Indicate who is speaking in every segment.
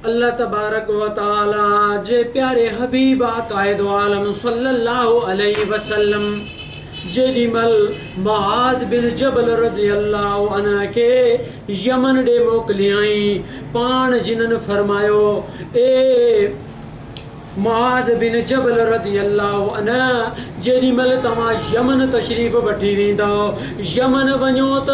Speaker 1: अल्लाह तबारक व तआला जे प्यारे हबीब कायदो आलम सल्लल्लाहु अलैहि वसल्लम जेॾीमल मुआज़ बिन जबल रज़ियल्लाहु अन्हु खे यमन ॾे मोकिलियई पाण जिन्हनि फरमायो ए मुआज़ बिन जबल रज़ियल्लाहु अन्हु जेॾीमल तव्हां यमन तशरीफ़ वठी वेंदव यमन वञो त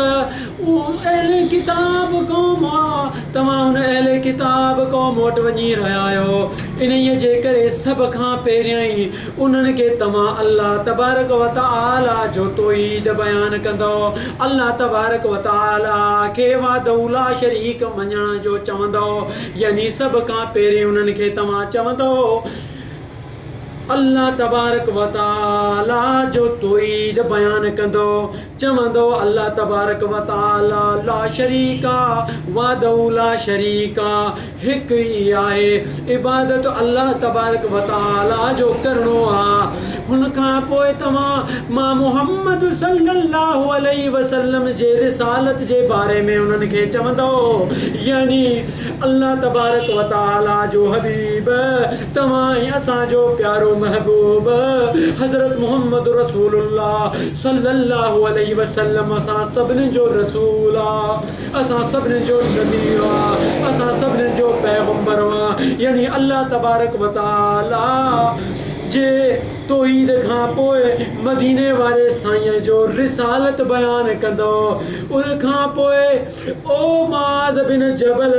Speaker 1: अहले किताब क़ौम आहे तव्हां हुन अहले किताब क़ौम वटि वञी रहिया आहियो इन्हीअ जे करे सभ खां पहिरियां ई उन्हनि खे तव्हां अल्लाह तबारक व तआला जो तौहीद बयानु कंदव अल्लाह तबारक व तआला खे वहदहू ला शरीक मञण जो चवंदव यानी सभ खां पहिरीं उन्हनि खे तव्हां चवंदव अल्लाह तबारक व तआला जो तौहीद बयानु कंदो चवंदो अल्लाह तबारक व तआला ला शरीका वहदहू ला शरीका हिकु ई आहे इबादत अल्लाह तबारक व तआला जो करणो आहे हुन खां पोइ तव्हां मां मुहम्मद सल्लल्लाहु अलैहि वसल्लम जे रिसालत जे बारे में उन्हनि खे चवंदो यानी अल्लाह तबारक व तआला जो हबीब तव्हां ऐं असांजो प्यारो महबूब हज़रत मोहम्मद रसूलुल्लाह सल्लल्लाहु अलैहि वसल्लम असां सभिनी जो रसूल आहे असां सभिनी जो नबी आहे असां सभिनी जो पैगंबर आहे यानी अल्लाह तबारक व तआला जे तौहीद खां पोइ मदीने वारे साईं जो रिसालत बयानु कंदो उन खां पोइ ओ मुआज़ बिन जबल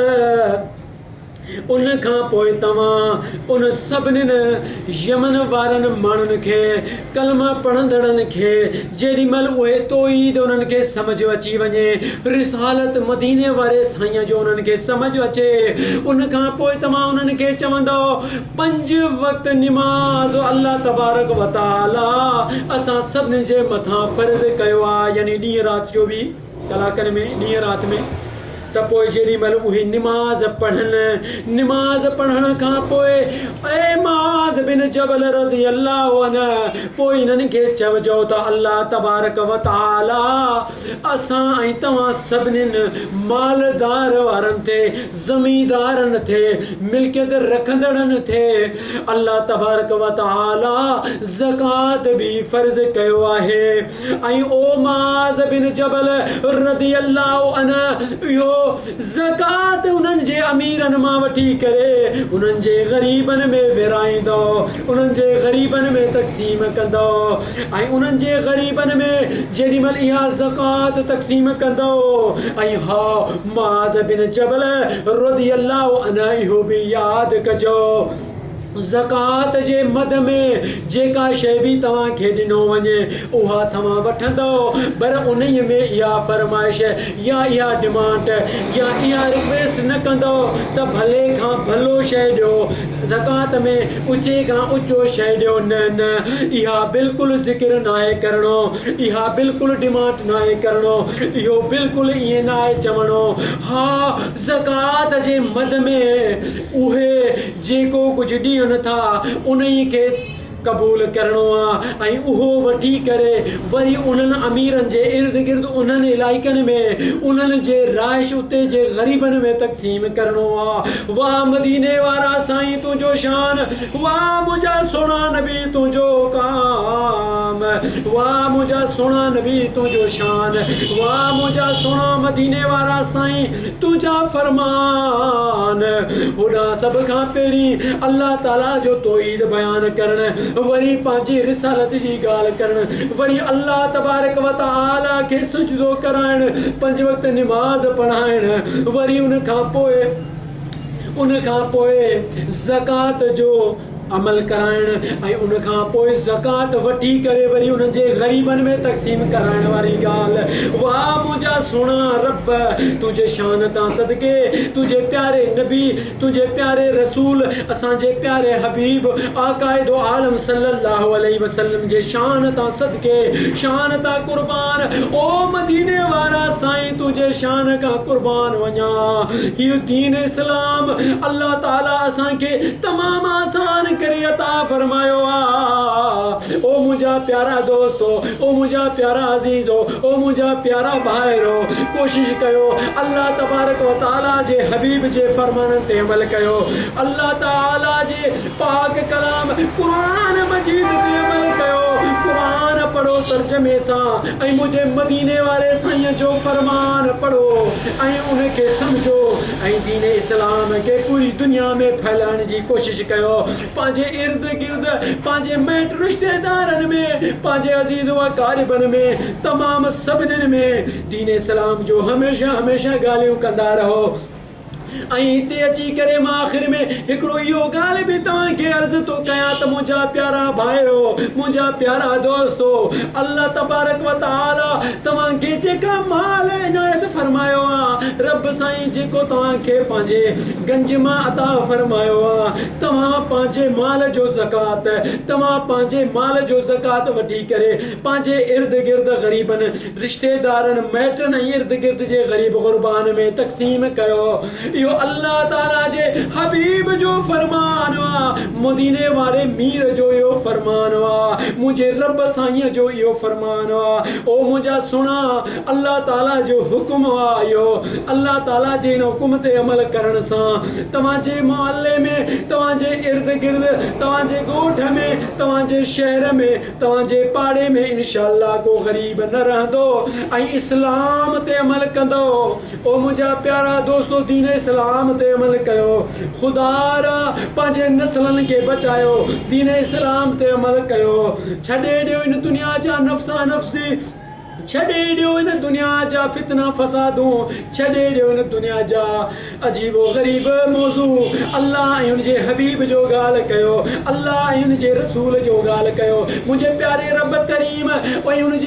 Speaker 1: उन खां पोइ तव्हां उन सभिनीनि यमन वारनि माण्हुनि खे कलमा पढ़ंदड़नि खे जेॾीमहिल उहे तौहीद उन्हनि खे सम्झ अची वञे रिसालत मदीने वारे साईं जो उन्हनि खे सम्झ अचे उन खां पोइ तव्हां उन्हनि खे चवंदव 5 वक़्त निमाज़ अल्लाह तबारक व तआला असां सभिनी जे मथां फ़र्ज़ कयो आहे यानी ॾींहुं राति 24 कलाकनि में ॾींहुं राति में त पोइ जेॾीमहिल उहे निमाज़ पढ़ण खां पोइ ए मुआज़ बिन जबल रज़ियल्लाहु अन्हु पोइ इन्हनि खे चइजो त अल्लाह तबारक व तआला असां ऐं तव्हां सभिनीनि मालदार वारनि ते ज़मींदारनि ते मिल्कियत रखंदड़नि ते अल्लाह तबारक व तआला ज़कात बि फ़र्ज़ कयो आहे ऐं ओ मुआज़ बिन जबल रज़ियल्लाहु अन्हु इहो ज़कात उन्हनि जे अमीरनि मां वठी करे उन्हनि जे ग़रीबनि में विराईंदो उन्हनि जे ग़रीबनि में तक़सीम कंदो ऐं उन्हनि जे ग़रीबनि में जेॾीमहिल इहा ज़कात तक़सीम कंदो ऐं हा मुआज़ बिन जबल रज़ियल्लाहु अन्हु इहो बि यादि कजो ज़कात जे मद में जेका शइ बि तव्हांखे ॾिनो वञे उहा तव्हां वठंदव पर उन्हीअ में इहा फरमाइश या इहा डिमांड या इहा रिक्वेस्ट न कंदव त भले खां भलो शइ ॾियो ज़कात में ऊचे खां ऊचो शइ ॾियो न न इहा बिल्कुलु ज़िक्र न आहे करिणो इहा बिल्कुलु डिमांड न आहे करिणो इहो बिल्कुलु ईअं न आहे चवणो हा ज़कात जे मद में उहे जेको कुझु ॾियनि था उन्ही खे क़बूल करणो आहे ऐं उहो वठी करे वरी उन्हनि अमीरनि जे इर्द गिर्द उन्हनि इलाइक़नि में उन्हनि जे राइश उते जे ग़रीबनि में तक़सीम करणो आहे वाह मदीने वारा साईं तुंहिंजो शान वाह मुंहिंजा सोना नबी तुंहिंजो काम वाह मुंहिंजा सोना नबी तुंहिंजो शान वाह मुंहिंजा सोना मदीने वारा साईं तुंहिंजा फरमान होॾां सभ खां पहिरीं अल्लाह ताला जो तौहीद बयानु करणु वरी पंहिंजी रिसालत जी ॻाल्हि करणु वरी अल्लाह तबारक व तआला खे सुजदो कराइणु 5 वक़्त निमाज़ पढ़ाइणु वरी उन खां पोइ ज़कात जो अमल कराइणु ऐं उन खां पोइ ज़कात वठी करे वरी उन्हनि जे ग़रीबनि में तक़सीम कराइण वारी ॻाल्हि वाह मुंहिंजा सोना रब तुंहिंजे शान तां सदके तुंहिंजे प्यारे नबी तुंहिंजे प्यारे रसूल असांजे प्यारे हबीब आकायदो आलम सल्लल्लाहु अलैहि वसल्लम जे शान तां सदके शान तां क़ुर्बान ओ मदीने वारा साईं तुंहिंजे शान खां क़ुर्बान वञा हीउ दीन इस्लाम अल्लाह ताला असांखे तमामु आसान करे अता फरमायो आ। ओ मुंहिंजा प्यारा दोस्तो, ओ मुंहिंजा प्यारा अज़ीज़ो, ओ मुंहिंजा प्यारा भाइरो, कोशिश कयो अल्लाह तबारक व तआला जे हबीब जे फरमाननि ते अमल कयो। अल्लाह ताला जे पाक कलाम क़ुरान मजीद ते अमल कयो। क़ुरान पढ़ो तर्जमे सां ऐं मुंहिंजे मदीने वारे साईं जो फरमान पढ़ो ऐं उनखे सम्झो ऐं दीन इस्लाम खे पूरी दुनिया में फैलाइण जी कोशिश कयो। पंहिंजे इर्द गिर्द, पंहिंजे मिट रिश्तेदारनि में, पंहिंजे अज़ीज़ व क़ारिबनि में, तमामु सभिनीनि में दीन इस्लाम जो हमेशह हमेशह ॻाल्हियूं कंदा रहो। ऐं हिते अची करे मां आख़िर में हिकिड़ो इहो ॻाल्हि बि तव्हांखे अर्ज़ु थो कयां त मुंहिंजा प्यारा भाइरो, मुंहिंजा प्यारा दोस्तो, अल्लाह तबारक व तआला तव्हांखे जेका माल इनायत फरमायो आहे, रब साईं जेको तव्हांखे पंहिंजे गंज मां अता फरमायो आहे, तव्हां पंहिंजे माल जो ज़कात, तव्हां पंहिंजे माल जो ज़कात वठी करे पंहिंजे इर्द गिर्द ग़रीबनि, रिश्तेदारनि, माइटनि ऐं इर्द गिर्द जे ग़रीब ग़ुरबान में तक़सीम कयो। इहो अल्लाह ताला जे हबीब जो फरमान आहे, मदीने वारे मीर जो इहो फरमान आहे, मुंहिंजे रब साईं जो इहो फरमान आहे। ओ मुंहिंजा सुणा, अल्लाह ताला जो हुकुम आहे इहो। अल्लाह ताला जे इन हुकुम ते अमल करण सां तव्हांजे मोहल्ले में, तव्हांजे इर्द गिर्द, तव्हांजे ॻोठ में, तव्हांजे शहर में, तव्हांजे पाड़े में इंशाअल्लाह को ग़रीब न रहंदो ऐं इस्लाम ते अमल कंदो। ओ मुंहिंजा प्यारा दोस्तो, दीन इस्लाम ते अमल कयो। खुदा रा पंहिंजे नस्लनि खे बचायो, दीन इस्लाम ते अमल कयो। छॾे ॾियो इन दुनिया जा नफ़्सा नफ़्सी, छॾे ॾियो इन दुनिया जा फितना फसादूं, छॾे ॾियो इन दुनिया जा अजीबो ग़रीब मौज़ू। अल्लाह ऐं उनजे हबीब जो ॻाल्हि कयो, अल्लाह ऐं उनजे रसूल जो ॻाल्हि कयो। मुंहिंजे प्यारे रब करीम ऐं उनजे